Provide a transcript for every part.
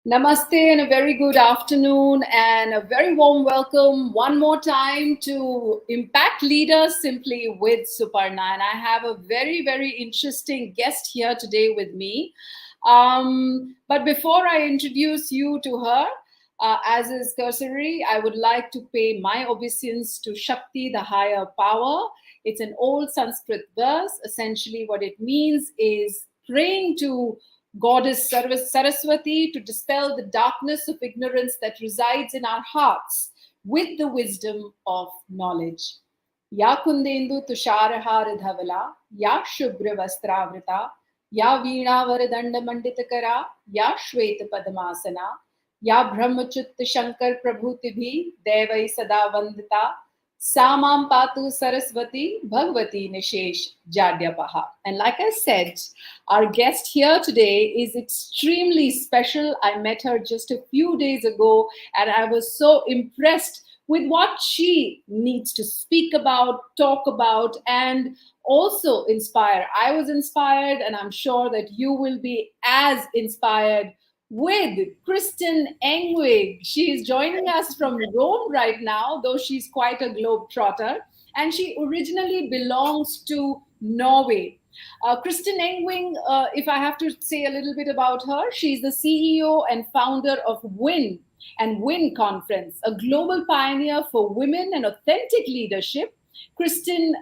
Namaste and a very good afternoon and a very warm welcome one more time to Impact Leaders Simply with Suparna. And I have a very, very interesting guest here today with me. But before I introduce you to her, as is cursory, I would like to pay my obeisance to Shakti, the higher power. It's an old Sanskrit verse. Essentially, what it means is praying to Goddess Saraswati to dispel the darkness of ignorance that resides in our hearts with the wisdom of knowledge. Ya kundendu tusharahara dhavala, ya shubhra vastravrita, ya veena varadanda manditakara, ya shweta padamasana, या ब्रह्मच्युत शंकर प्रभुति भी देवै सदा Vandita samam patu saraswati bhagavati nishesh jadyapaha. And like I said, our guest here today is extremely special. I met her just a few days ago and I was so impressed with what she needs to speak about, talk about, and also inspire. I was inspired, and I'm sure that you will be as inspired with Kristin Engwig. She is joining us from Rome right now, though she's quite a globetrotter, and she originally belongs to Norway. Kristin Engwig, if I have to say a little bit about her, she's the CEO and founder of WIN and WIN Conference, a global pioneer for women and authentic leadership. Kristin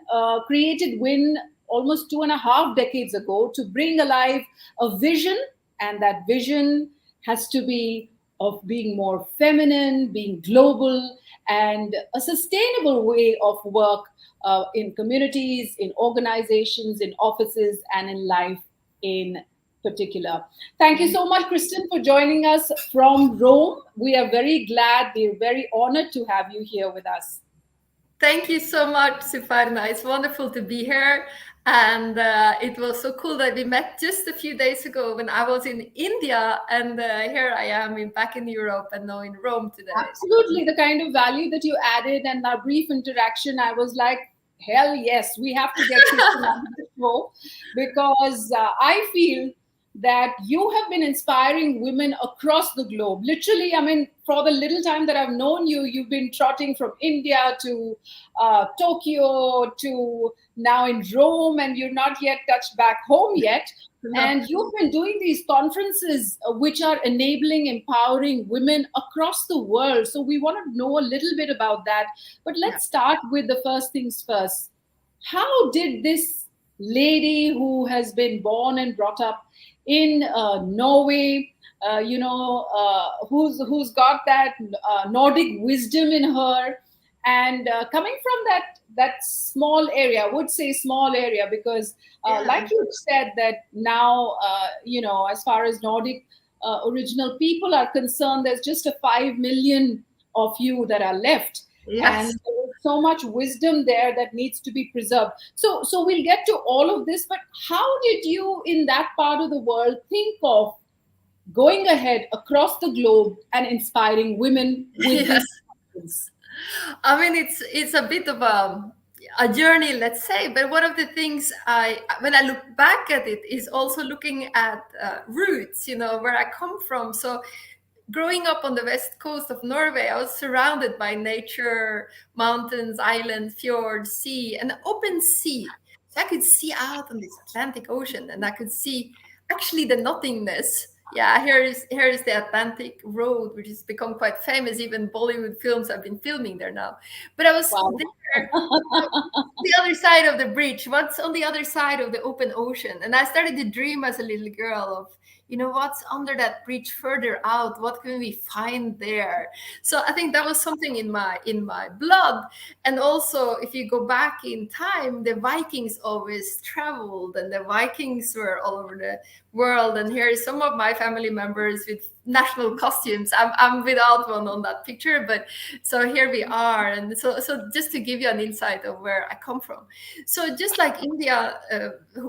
created WIN almost 2.5 decades ago to bring alive a vision, and that vision has to be of being more feminine, being global, and a sustainable way of work in communities, in organizations, in offices, and in life in particular. Thank you so much, Kristin, for joining us from Rome. We are very glad, we're very honored to have you here with us. Thank you so much, Suparna. It's wonderful to be here. And it was so cool that we met just a few days ago when I was in India. And here I am back in Europe and now in Rome today. Absolutely. The kind of value that you added and our brief interaction, I was like, hell yes, we have to get Kristin on the show because I feel that you have been inspiring women across the globe. Literally, I mean, for the little time that I've known you, you've been trotting from India to Tokyo to now in Rome, and you're not yet touched back home yet. And you've been doing these conferences which are enabling, empowering women across the world. So we want to know a little bit about that. But let's start with the first things first. How did this lady who has been born and brought up in Norway, who's got that Nordic wisdom in her, and coming from that small area, I would say small area because like you said that now as far as Nordic original people are concerned, there's just a 5 million of you that are left. Yes. And there's so much wisdom there that needs to be preserved. So we'll get to all of this, but how did you in that part of the world think of going ahead across the globe and inspiring women with Yes. this? I mean, it's a bit of a journey, let's say. But one of the things when I look back at it, is also looking at roots, where I come from. So growing up on the west coast of Norway, I was surrounded by nature, mountains, islands, fjords, sea, and open sea. So I could see out on this Atlantic Ocean, and I could see actually the nothingness. Yeah, here is the Atlantic Road, which has become quite famous. Even Bollywood films have been filming there now. But I was Wow. there, the other side of the bridge. What's on the other side of the open ocean? And I started to dream as a little girl of, what's under that bridge further out? What can we find there? So I think that was something in my blood. And also, if you go back in time, the Vikings always traveled, and the Vikings were all over the world. And here is some of my family members with national costumes. I'm without one on that picture, but so here we are. And so just to give you an insight of where I come from. So just like India,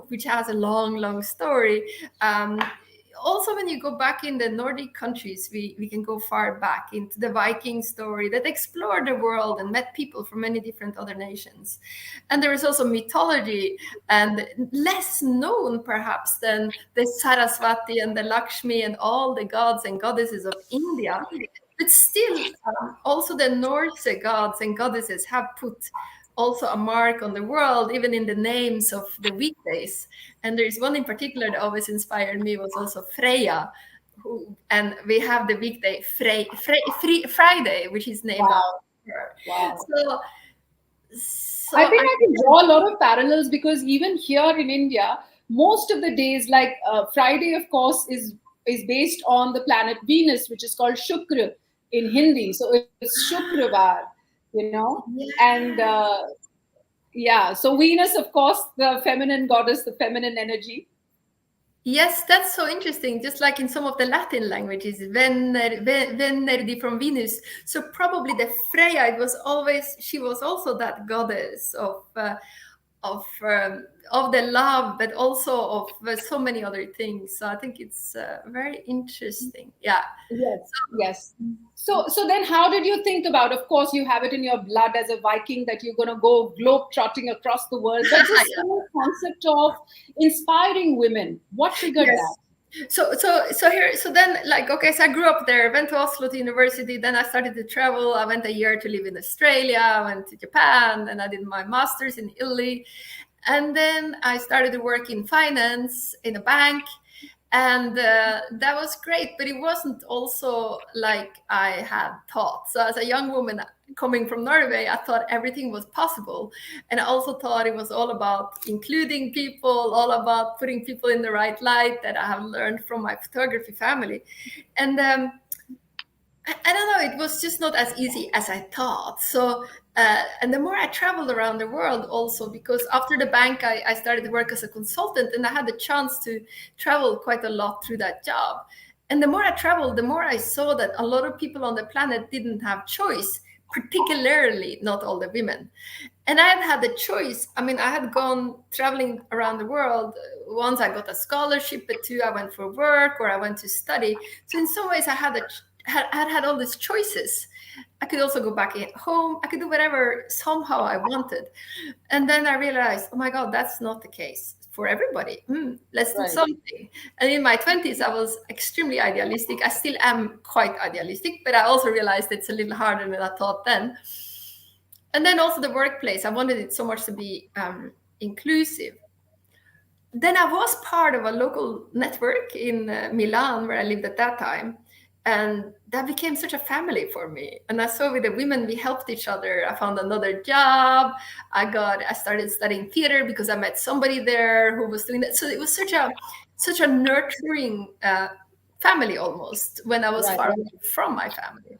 which has a long story, also when you go back in the Nordic countries, we can go far back into the Viking story that explored the world and met people from many different other nations. And there is also mythology, and less known perhaps than the Saraswati and the Lakshmi and all the gods and goddesses of India. But still, also the Norse gods and goddesses have put also a mark on the world, even in the names of the weekdays. And there's one in particular that always inspired me was also Freya, and we have the weekday Friday, which is named Wow. after her. Wow. So I think I can draw a lot of parallels because even here in India, most of the days, like Friday, of course, is based on the planet Venus, which is called Shukra in Hindi. So it's Shukravar, and yeah. So Venus, of course, the feminine goddess, the feminine energy. Yes, that's so interesting. Just like in some of the Latin languages, Venerdi from Venus. So probably the Freya, she was also that goddess of the love, but also of so many other things. So I think it's very interesting. Yeah. Yes, yes. So then how did you think about, of course, you have it in your blood as a Viking that you're going to go globe trotting across the world, but this Yeah. whole concept of inspiring women, what triggered Yes. that? So then, like, okay, so I grew up there, went to Oslo to university, then I started to travel. I went a year to live in Australia, I went to Japan, and I did my master's in Italy. And then I started to work in finance in a bank. And that was great, but it wasn't also like I had thought. So as a young woman coming from Norway, I thought everything was possible. And I also thought it was all about including people, all about putting people in the right light that I have learned from my photography family. And I don't know, it was just not as easy as I thought. So, and the more I traveled around the world also, because after the bank, I started to work as a consultant and I had the chance to travel quite a lot through that job. And the more I traveled, the more I saw that a lot of people on the planet didn't have choice, particularly not all the women. And I had the choice. I mean, I had gone traveling around the world. Once I got a scholarship, but two, I went for work or I went to study. So in some ways, I had all these choices. I could also go back home. I could do whatever somehow I wanted. And then I realized, oh my God, that's not the case for everybody. Let's do Right. something. And in my 20s, I was extremely idealistic. I still am quite idealistic, but I also realized it's a little harder than I thought then. And then also the workplace. I wanted it so much to be inclusive. Then I was part of a local network in Milan, where I lived at that time. And that became such a family for me. And I saw with the women, we helped each other. I found another job. I started studying theater because I met somebody there who was doing that. So it was such a nurturing family almost when I was Right. far away from my family.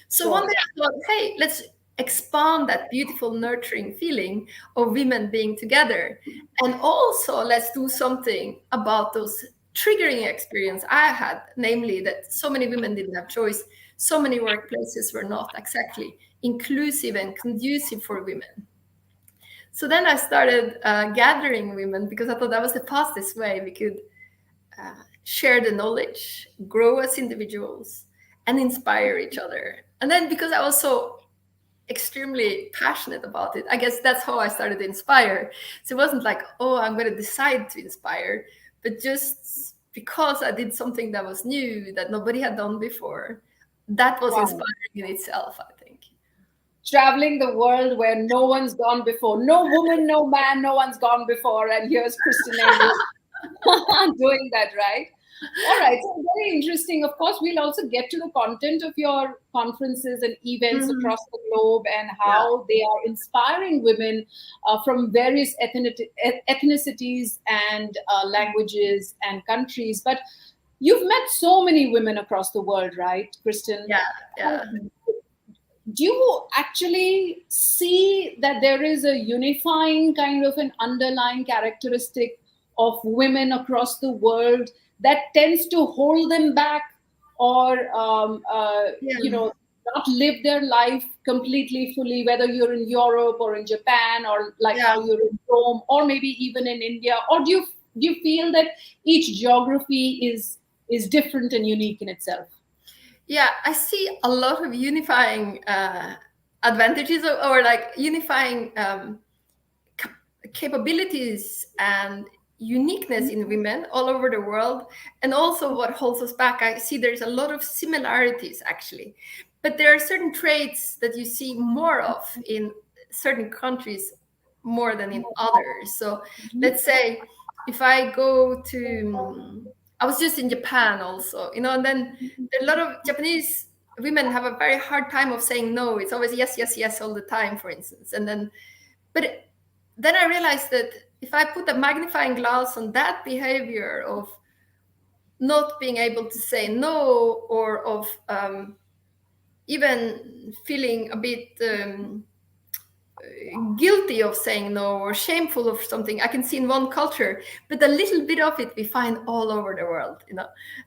So Sure. one day I thought, hey, let's expand that beautiful nurturing feeling of women being together. And also let's do something about those triggering experience I had, namely that so many women didn't have choice. So many workplaces were not exactly inclusive and conducive for women. So then I started gathering women because I thought that was the fastest way we could share the knowledge, grow as individuals, and inspire each other. And then because I was so extremely passionate about it, I guess that's how I started to inspire. So it wasn't like, oh, I'm going to decide to inspire, but just because I did something that was new, that nobody had done before, that was Wow. inspiring in itself, I think. Traveling the world where no one's gone before. No woman, no man, no one's gone before. And here's Kristin Engwig doing that, right? All right. So very interesting. Of course, we'll also get to the content of your conferences and events across the globe and how they are inspiring women from various ethnicities and languages and countries. But you've met so many women across the world, right, Kristin? Yeah. Do you actually see that there is a unifying kind of an underlying characteristic of women across the world that tends to hold them back or not live their life completely fully, whether you're in Europe or in Japan or like how you're in Rome or maybe even in India? Or do you feel that each geography is is different and unique in itself. Yeah, I see a lot of unifying advantages, or like unifying capabilities and uniqueness in women all over the world. And also what holds us back, I see there's a lot of similarities actually, but there are certain traits that you see more of in certain countries more than in others. So let's say if I go to, I was just in Japan also, and then a lot of Japanese women have a very hard time of saying no. It's always yes, yes, yes all the time, for instance. And then but then I realized that if I put a magnifying glass on that behavior of not being able to say no, or of even feeling a bit guilty of saying no or shameful of something, I can see in one culture, but a little bit of it we find all over the world.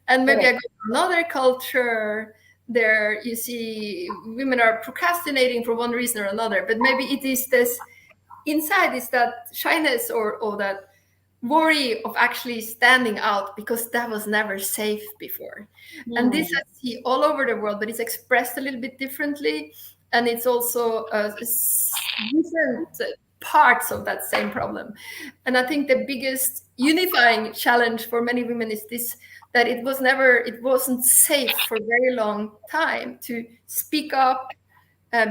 And maybe I go Correct. to another culture, there you see women are procrastinating for one reason or another, but maybe it is this inside is that shyness, or that worry of actually standing out because that was never safe before. And this Hmm. I see all over the world, but it's expressed a little bit differently. And it's also different parts of that same problem. And I think the biggest unifying challenge for many women is this, that it wasn't safe for a very long time to speak up,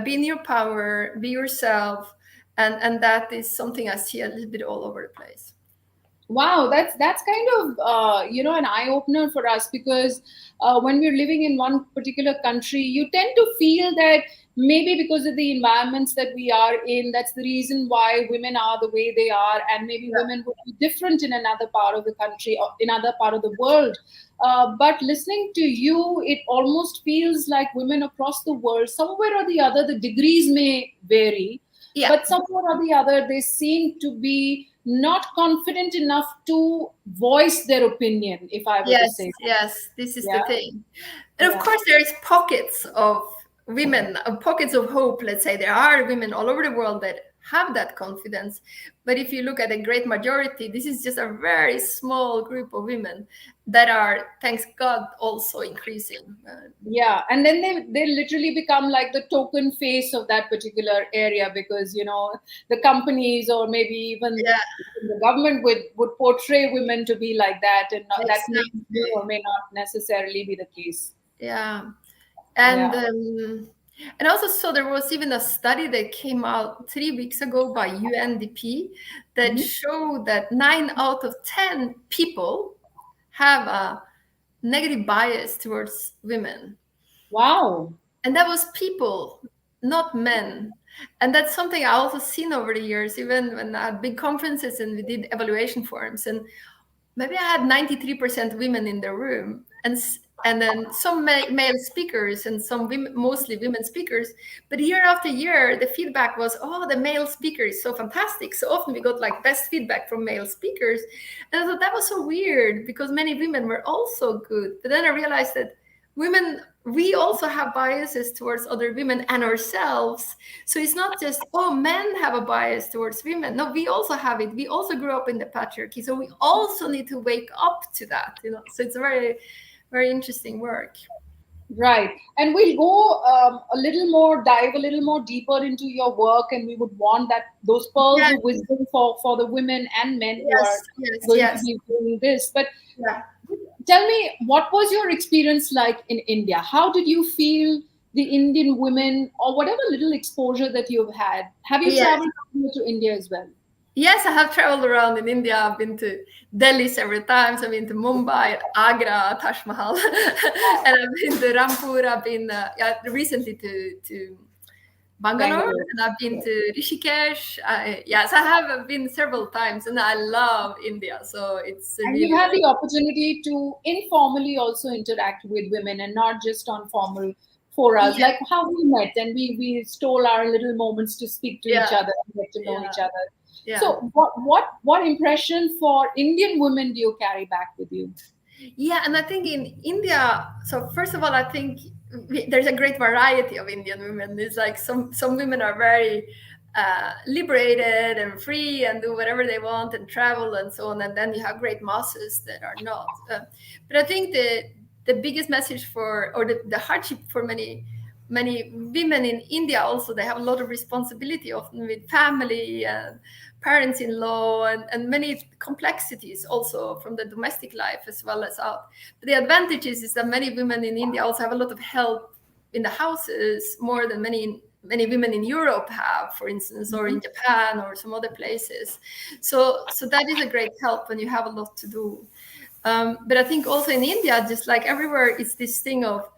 be in your power, be yourself. And that is something I see a little bit all over the place. Wow, that's kind of an eye opener for us, because when we're living in one particular country, you tend to feel that maybe because of the environments that we are in, that's the reason why women are the way they are, and maybe Yeah. women would be different in another part of the country or in other part of the world. But listening to you, it almost feels like women across the world, somewhere or the other, the degrees may vary, Yeah. but somewhere or the other, they seem to be not confident enough to voice their opinion, if I were to Yes, say. yes, this is the Yeah, thing. And of yeah. course, there is pockets of women, pockets of hope. Let's say there are women all over the world that have that confidence. But if you look at a great majority, this is just a very small group of women that are, thanks God, also increasing. Yeah, and then they literally become like the token face of that particular area, because the companies or maybe even Yeah, the government would portray women to be like that, and that may exactly. or may not necessarily be the case. Yeah. Yeah. And also, so there was even a study that came out 3 weeks ago by UNDP that Mhm. showed that 9 out of 10 people have a negative bias towards women. Wow. And that was people, not men. And that's something I also seen over the years, even when I had big conferences and we did evaluation forums. And maybe I had 93% women in the room, and then some male speakers and some women, mostly women speakers. But year after year, the feedback was, oh, the male speaker is so fantastic. So often we got like best feedback from male speakers. And I thought that was so weird because many women were also good. But then I realized that women, we also have biases towards other women and ourselves. So it's not just, oh, men have a bias towards women. No, we also have it. We also grew up in the patriarchy. So we also need to wake up to that. So it's a very, very interesting work. Right. And we'll go dive a little more deeper into your work, and we would want that those pearls Yes, of wisdom for the women and men who are yes, yes, going to yes. be doing this. But Yeah. tell me, what was your experience like in India? How did you feel the Indian women, or whatever little exposure that you've had? Have you Yes. traveled to India as well? Yes, I have traveled around in India. I've been to Delhi several times. I've been to Mumbai, Agra, Taj Mahal, and I've been to Rampur. I've been recently to Bangalore, Bangalore. and I've been to Rishikesh. Yes, I have been several times, and I love India. So it's And you've really, had the opportunity to informally also interact with women, and not just on formal forums, yeah, like how we met and we stole our little moments to speak to each yeah, other and get to know yeah, each other. yeah. So what impression for Indian women do you carry back with you? Yeah, and I think in India, so first of all, I think there's a great variety of Indian women. It's like some women are very liberated and free and do whatever they want and travel and so on. And then you have great masses that are not. But I think the biggest message for, or the hardship for many women in India also, they have a lot of responsibility, often with family and parents-in-law, and many complexities also from the domestic life as well as out. But the advantages is that many women in India also have a lot of help in the houses, more than many women in Europe have, for instance, or in Japan or some other places. So that is a great help when you have a lot to do. But I think also in India, just like everywhere, it's this thing of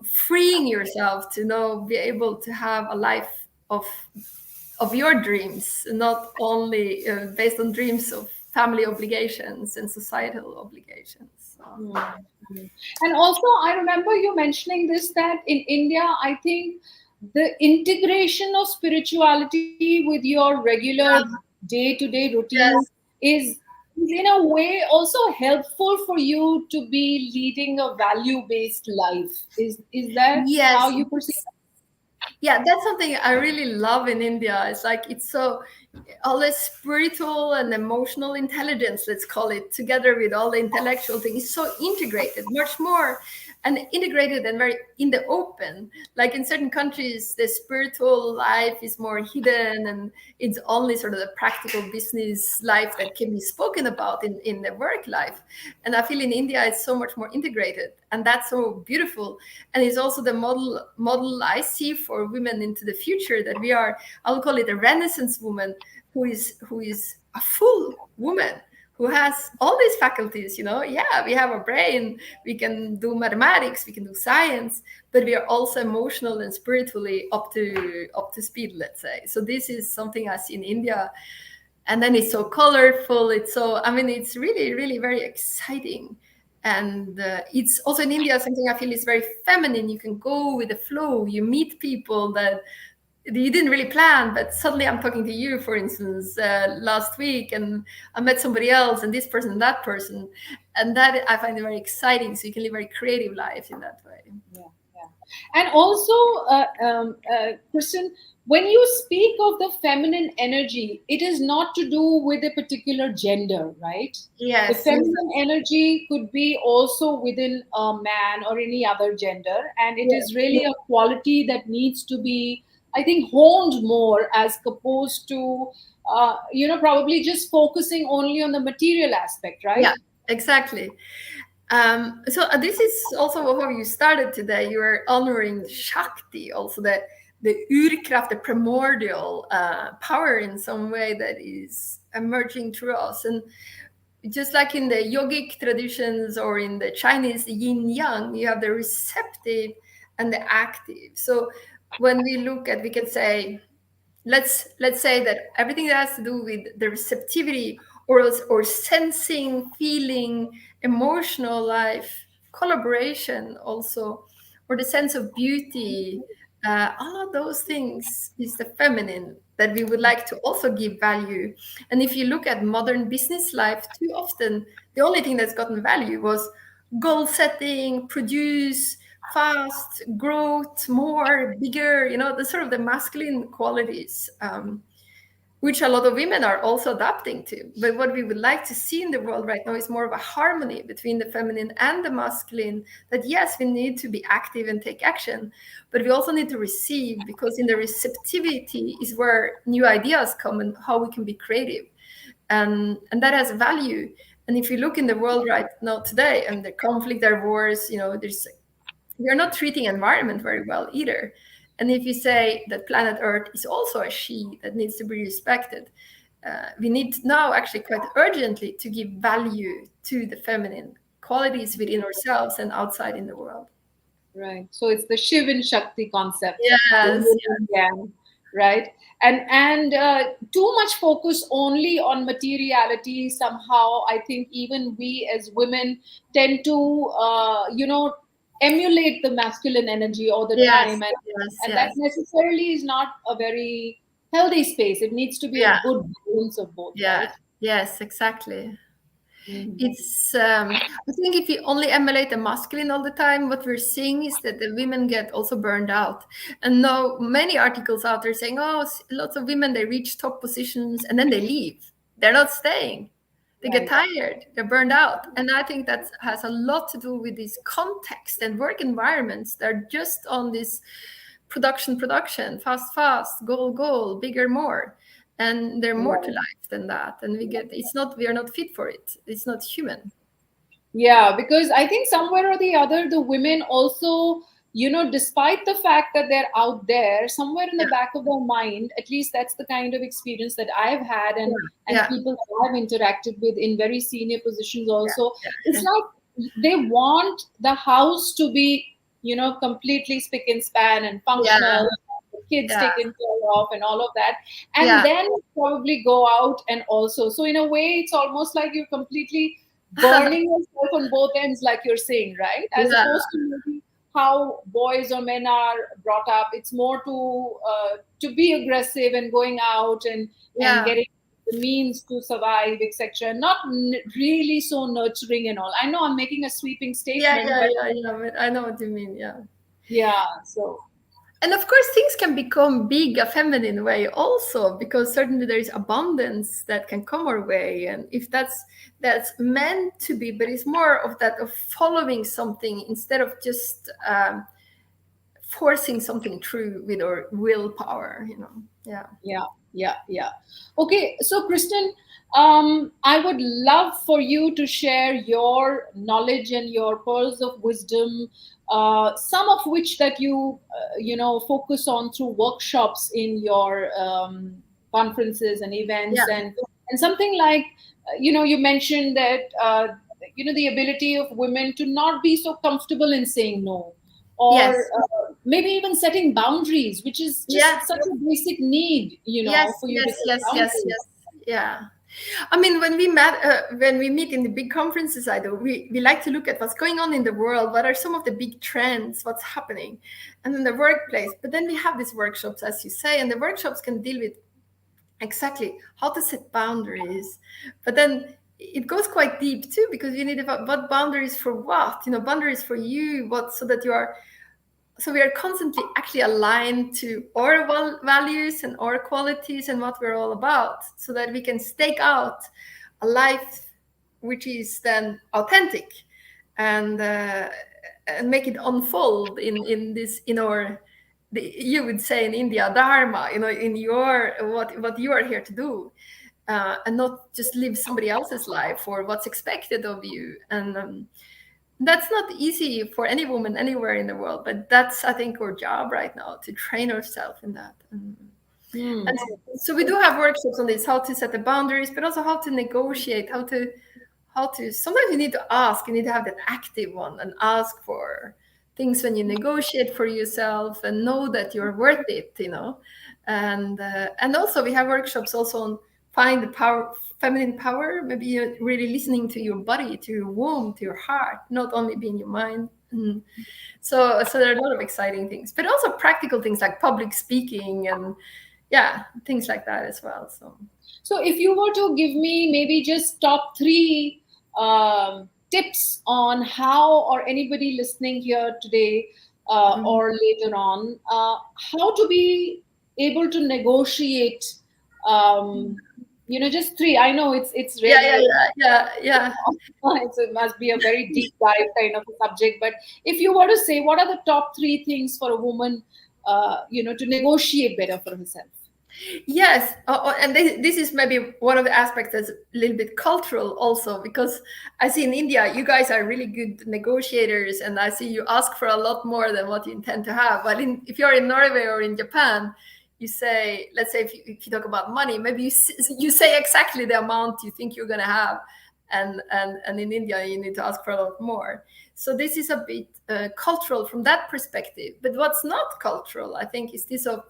freeing yourself to be able to have a life of your dreams, not only based on dreams of family obligations and societal obligations. So. Mm. And also, I remember you mentioning this, that in India, I think the integration of spirituality with your regular Yeah. day-to-day routine Yes. is in a way also helpful for you to be leading a value-based life. Is that how Yes. you perceive Yeah, that's something I really love in India. It's like it's so all the spiritual and emotional intelligence, let's call it, together with all the intellectual things, is so integrated, much more and integrated and very in the open. Like in certain countries, the spiritual life is more hidden and it's only sort of the practical business life that can be spoken about in the work life. And I feel in India it's so much more integrated, and that's so beautiful. And it's also the model I see for women into the future, that we are, I'll call it a renaissance woman, who is a full woman, who has all these faculties. Yeah, we have a brain, we can do mathematics, we can do science, but we are also emotional and spiritually up to speed, let's say. So this is something I see in India. And then it's so colorful, it's really, really very exciting. And it's also in India something I feel is very feminine. You can go with the flow, you meet people that you didn't really plan, but suddenly I'm talking to you, for instance, last week, and I met somebody else, and this person and that person, and that I find it very exciting. So you can live very creative life in that way. Yeah, yeah. And also, Kristin, when you speak of the feminine energy, it is not to do with a particular gender, right? The Yes, feminine energy could be also within a man or any other gender, and it yes, is really a quality that needs to be, I think, honed more as opposed to, probably just focusing only on the material aspect, right? yeah, exactly. So this is also how you started today. You were honoring Shakti, also the Urkraft, the primordial power in some way that is emerging through us. And just like in the yogic traditions or in the Chinese yin yang, you have the receptive and the active. So when we look at, we can say, let's say that everything that has to do with the receptivity or sensing, feeling, emotional life, collaboration also, or the sense of beauty, all of those things is the feminine that we would like to also give value. And if you look at modern business life, too often the only thing that's gotten value was goal setting, produce, fast, growth, more, bigger, the sort of the masculine qualities, which a lot of women are also adapting to. But what we would like to see in the world right now is more of a harmony between the feminine and the masculine, that yes, we need to be active and take action, but we also need to receive, because in the receptivity is where new ideas come and how we can be creative. And that has value. And if you look in the world right now today, and the conflict, there are wars, we are not treating environment very well either. And if you say that planet Earth is also a she that needs to be respected, we need now actually quite urgently to give value to the feminine qualities within ourselves and outside in the world. Right. So it's the Shiv and Shakti concept, the Yes, yin and yang, right? And too much focus only on materiality somehow. I think even we as women tend to, emulate the masculine energy all the yes, time, yes, and that yes. necessarily is not a very healthy space. It needs to be a Yeah, good balance of both, yeah, right? yes, exactly. Mhm. It's I think if we only emulate the masculine all the time, what we're seeing is that the women get also burned out. And now many articles out there saying, oh, lots of women, they reach top positions and then they leave. They're not staying. They get Right. tired, they're burned out. And I think that has a lot to do with this context and work environments. They're just on this production, fast, goal, bigger, more. And they're more to Right. life than that. And we are not fit for it. It's not human. Yeah, because I think somewhere or the other, the women also, despite the fact that they're out there, somewhere in the Yeah, back of their mind, at least that's the kind of experience that I've had, and yeah, people that I've interacted with in very senior positions yeah, also. It's yeah, like they want the house to be, completely spick and span and yeah, functional, the kids yeah, taken care of, and all of that, and yeah, then probably go out and also. So in a way, it's almost like you're completely burning yourself on both ends, like you're saying, right? As yeah, opposed to maybe how boys or men are brought up. It's more to be aggressive and going out and yeah, getting the means to survive, etc. Not really so nurturing and all. I know I'm making a sweeping yeah, statement, yeah, but yeah, yeah. But I know what you mean. Yeah. yeah. So And of course, things can become big a feminine way also, because certainly there is abundance that can come our way, and if that's meant to be, but it's more of that of following something instead of just forcing something through with our willpower. Yeah. yeah, yeah, yeah. Okay, so Kristen, I would love for you to share your knowledge and your pearls of wisdom, some of which that you, focus on through workshops in your conferences and events, Yeah. and something like, you mentioned that, the ability of women to not be so comfortable in saying no, or Yes. maybe even setting boundaries, which is Yeah. just such a basic need, Yes. for you to Yes. set Yes. Yes. boundaries. Yes. Yeah. I mean, when we meet in the big conferences, I do, we like to look at what's going on in the world, what are some of the big trends, what's happening, and in the workplace. But then we have these workshops, as you say, and the workshops can deal with exactly how to set boundaries. But then it goes quite deep too, because you need about what boundaries for what, boundaries for you, what, so that you are so we are constantly actually aligned to our values and our qualities and what we're all about, so that we can stake out a life which is then authentic, and make it unfold in our, you would say in India, dharma, in your, what you are here to do, and not just live somebody else's life or what's expected of you. And that's not easy for any woman anywhere in the world, but that's, I think, our job right now, to train ourselves in that. And Hmm. so we do have workshops on this, how to set the boundaries, but also how to negotiate, how to sometimes you need to ask, you need to have that active one and ask for things when you negotiate for yourself, and know that you're worth it. And also we have workshops also on find the power, feminine power, maybe you're really listening to your body, to your womb, to your heart, not only being your mind. So there are a lot of exciting things, but also practical things like public speaking, and yeah, things like that as well. So, if you were to give me maybe just top three tips on how, or anybody listening here today, Mhm. or later on, how to be able to negotiate, just three. I know it's Yeah, yeah, really, yeah, yeah, yeah. it must be a very deep dive kind of a subject. But if you were to say, what are the top three things for a woman, to negotiate better for herself? Yes, and this is maybe one of the aspects that's a little bit cultural also, because I see in India, you guys are really good negotiators, and I see you ask for a lot more than what you intend to have. But if you're in Norway or in Japan, you say, let's say if you talk about money, maybe you say exactly the amount you think you're going to have, and in India, you need to ask for a lot more. So this is a bit cultural from that perspective. But what's not cultural, I think, is this of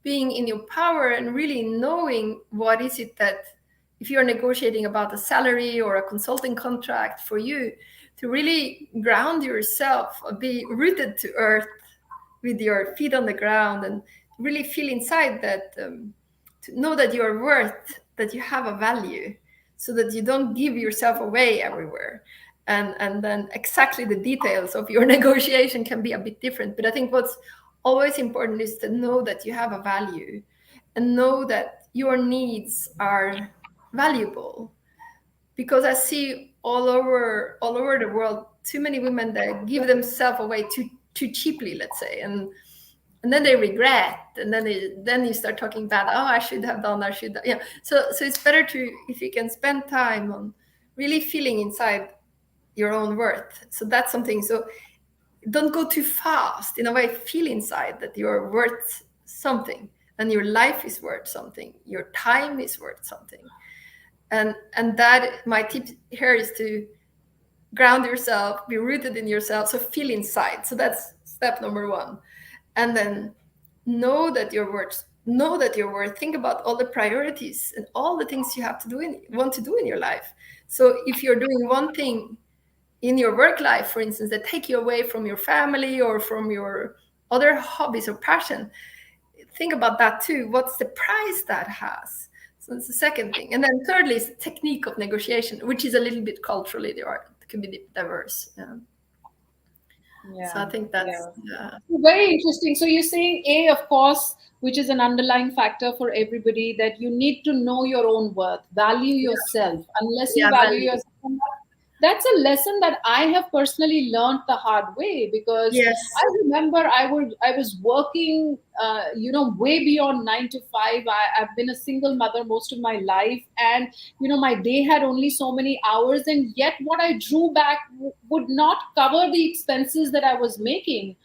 being in your power and really knowing what is it that, if you're negotiating about a salary or a consulting contract for you, to really ground yourself, be rooted to earth with your feet on the ground, and really feel inside that, to know that you're worth, that you have a value, so that you don't give yourself away everywhere. And then exactly the details of your negotiation can be a bit different. But I think what's always important is to know that you have a value, and know that your needs are valuable. Because I see all over the world too many women that give themselves away too cheaply, let's say, and then they regret, and then you start talking bad. Oh, I should have done. I should, yeah. So it's better to, if you can spend time on really feeling inside your own worth. So that's something. So don't go too fast. In a way, feel inside that you're worth something, and your life is worth something. Your time is worth something. And that, my tip here is to ground yourself, be rooted in yourself, so feel inside. So that's step number one. And then know that you're worth, think about all the priorities and all the things you have to do want to do in your life. So if you're doing one thing in your work life, for instance, that take you away from your family or from your other hobbies or passion, think about that too. What's the price that has? So that's the second thing. And then thirdly is the technique of negotiation, which is a little bit culturally it can be diverse. So I Yeah, think that's yeah. Very interesting. So you're saying A, of course, which is an underlying factor for everybody, that you need to know your own worth, value yourself. Unless you yeah, value value. yourself, that's a lesson that I have personally learned the hard way, because I Yes. remember I was working, way beyond 9 to 5. I've been a single mother most of my life, and my day had only so many hours, and yet what I drew back would not cover the expenses that I was making.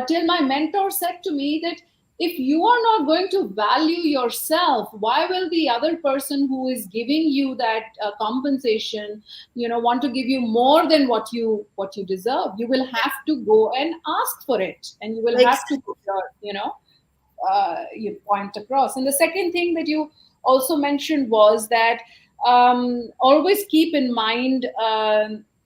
Till my mentor said to me that if you are not going to value yourself, why will the other person who is giving you that compensation want to give you more than what you deserve? You will have to go and ask for it, and you will have to put your your point across. And the second thing that you also mentioned was that always keep in mind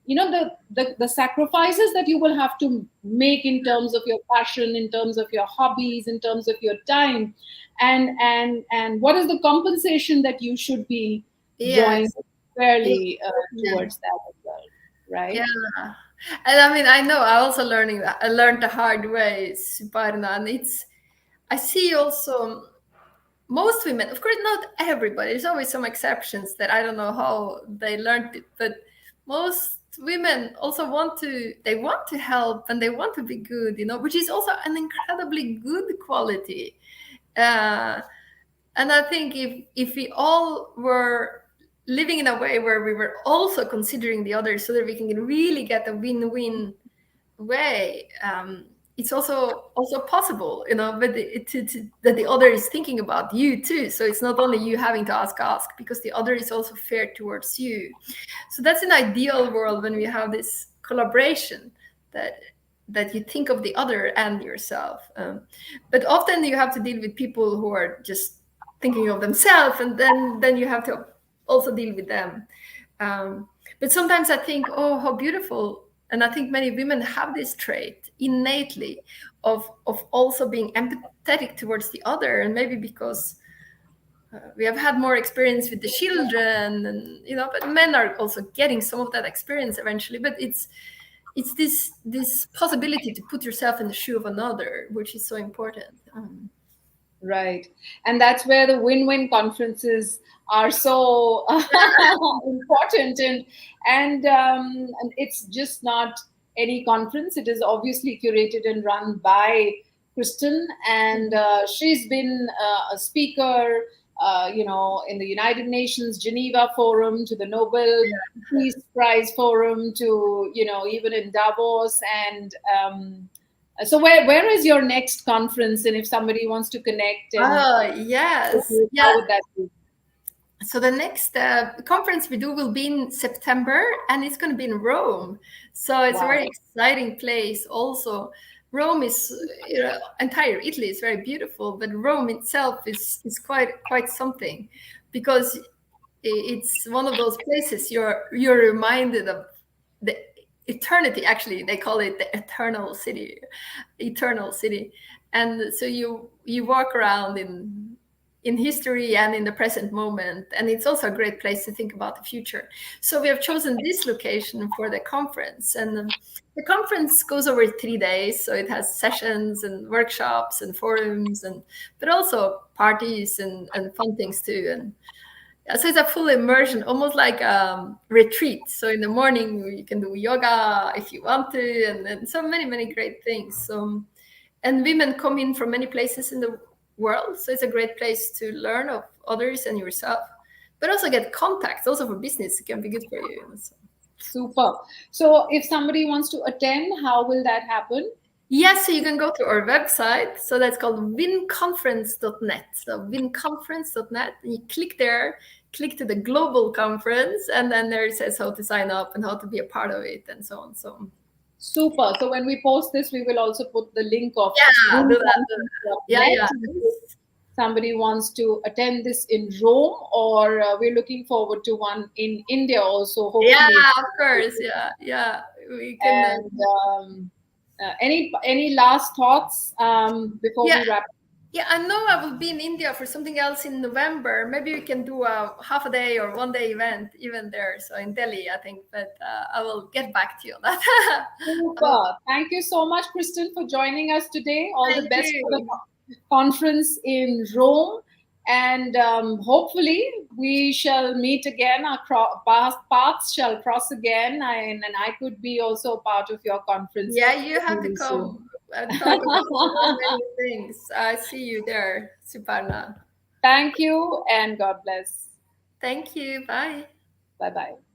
the sacrifices that you will have to make in terms of your passion, in terms of your hobbies, in terms of your time, and what is the compensation that you should be drawing Yes. fairly Yeah. towards that as well, right? Yeah. And I mean, I know I also learning that. I learned the hard way, Suparna, and I see also most women, of course, not everybody. There's always some exceptions that I don't know how they learned it, but most women also they want to help and they want to be good, which is also an incredibly good quality. Uh, and I think if we all were living in a way where we were also considering the others, so that we can really get a win-win way, it's also possible, but that the other is thinking about you too. So it's not only you having to ask, because the other is also fair towards you. So that's an ideal world, when we have this collaboration, that you think of the other and yourself. But often you have to deal with people who are just thinking of themselves, and then you have to also deal with them. But sometimes I think, oh, how beautiful. And I think many women have this trait innately of also being empathetic towards the other. And maybe because we have had more experience with the children, and but men are also getting some of that experience eventually. But it's this possibility to put yourself in the shoe of another, which is so important. Right. And that's where the win-win conferences are so important. And it's just not any conference. It is obviously curated and run by Kristin. And she's been a speaker, in the United Nations Geneva Forum, to the Nobel Peace Prize Forum, to, even in Davos. And so where is your next conference? And if somebody wants to connect and Oh, yes, yeah. how would that be? So the next conference we do will be in September, and it's going to be in Rome. So it's a Wow. very exciting place. Also, Rome is, entire Italy is very beautiful, but Rome itself is quite something, because it's one of those places you're reminded of the eternity. Actually, they call it the eternal city. And so you walk around in in history and in the present moment. And it's also a great place to think about the future. So we have chosen this location for the conference. And the conference goes over 3 days. So it has sessions and workshops and forums, and but also parties and fun things too. And so it's a full immersion, almost like retreat. So in the morning you can do yoga if you want to, and so many great things. So, and women come in from many places in the world, so it's a great place to learn of others and yourself, but also get contacts. Also for business, it can be good for you. So. Super. So if somebody wants to attend, how will that happen? Yes, so you can go to our website. So that's called winconference.net. So winconference.net, and you click there, click to the global conference, and then there it says how to sign up and how to be a part of it, and so on. So Super. So when we post this, we will also put the link of yeah, do that. Yeah, winconference.net. yeah. Somebody wants to attend this in Rome, or we're looking forward to one in India also, Yeah, hopefully. of course. Yeah, yeah. We can. And any last thoughts before Yeah, we wrap? yeah. I know I will be in India for something else in November. Maybe we can do a half a day or 1 day event even there. So in Delhi, I think. But I will get back to you on that. Super. Thank you so much, Kristin, for joining us today. All the Thank best for the you. conference in Rome. And hopefully, we shall meet again. Our paths shall cross again. And I could be also a part of your conference Yeah, you have to really soon. come and talk about so many things. I see you there, Suparna. Thank you, and God bless. Thank you. Bye. Bye bye.